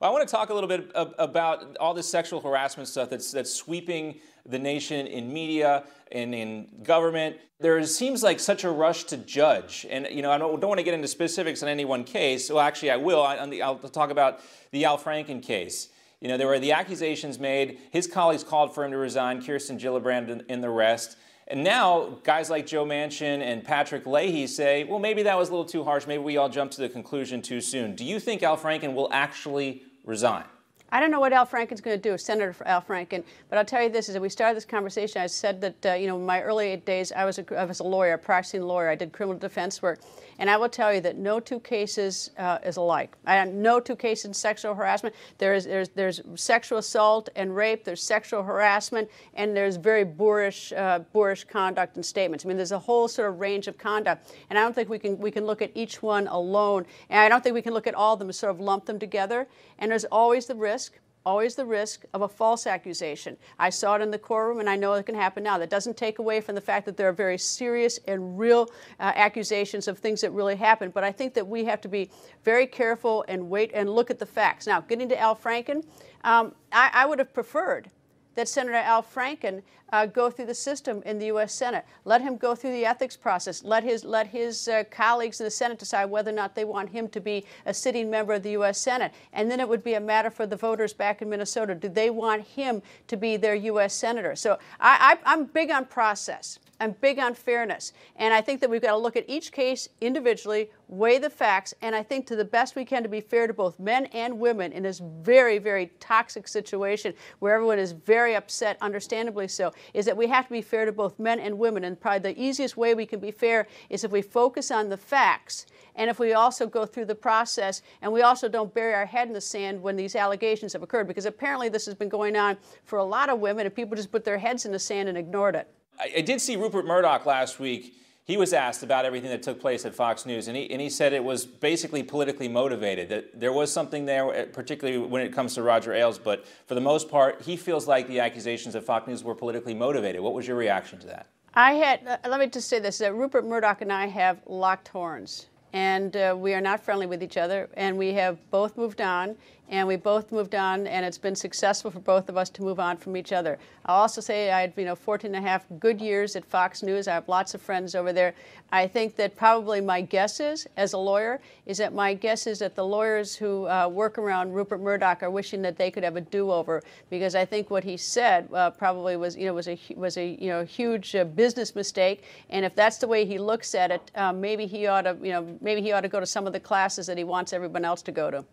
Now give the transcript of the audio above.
Well, I want to talk a little bit about all this sexual harassment stuff that's sweeping the nation in media and in government. There seems like such a rush to judge. And, you know, I don't want to get into specifics on any one case. Well, actually, I will. I'll talk about the Al Franken case. You know, there were the accusations made. His colleagues called for him to resign, Kirsten Gillibrand and the rest. And now guys like Joe Manchin and Patrick Leahy say, well, maybe that was a little too harsh. Maybe we all jumped to the conclusion too soon. Do you think Al Franken will actually resign? I don't know what Al Franken's going to do, Senator Al Franken, but I'll tell you this, as we started this conversation, I said that, you know, in my early days, I was a lawyer, a practicing lawyer. I did criminal defense work. And I will tell you that no two cases is alike. No two cases in sexual harassment. There's sexual assault and rape, there's sexual harassment, and there's very boorish conduct and statements. I mean, there's a whole sort of range of conduct. And I don't think we can look at each one alone. And I don't think we can look at all of them and sort of lump them together. And there's always the risk of a false accusation. I saw it in the courtroom, and I know it can happen now. That doesn't take away from the fact that there are very serious and real accusations of things that really happened. But I think that we have to be very careful and wait and look at the facts. Now, getting to Al Franken, I would have preferred that Senator Al Franken go through the system in the U.S. Senate. Let him go through the ethics process. Let his colleagues in the Senate decide whether or not they want him to be a sitting member of the U.S. Senate. And then it would be a matter for the voters back in Minnesota. Do they want him to be their U.S. Senator? So I'm big on process. I'm big on fairness. And I think that we've got to look at each case individually, weigh the facts, and I think to the best we can to be fair to both men and women in this very, very toxic situation where everyone is very upset, understandably so, is that we have to be fair to both men and women. And probably the easiest way we can be fair is if we focus on the facts and if we also go through the process and we also don't bury our head in the sand when these allegations have occurred, because apparently this has been going on for a lot of women and people just put their heads in the sand and ignored it. I did see Rupert Murdoch last week. He was asked about everything that took place at Fox News, and he said it was basically politically motivated, that there was something there, particularly when it comes to Roger Ailes, but for the most part, he feels like the accusations at Fox News were politically motivated. What was your reaction to that? Let me just say this, that Rupert Murdoch and I have locked horns, and we are not friendly with each other, and we have both moved on, and and it's been successful for both of us to move on from each other. I'll also say I had 14 and a half good years at Fox News. I have lots of friends over there. I think that probably my guess is, as a lawyer, is that the lawyers who work around Rupert Murdoch are wishing that they could have a do-over, because I think what he said probably was a huge business mistake. And if that's the way he looks at it, maybe he ought to go to some of the classes that he wants everyone else to go to.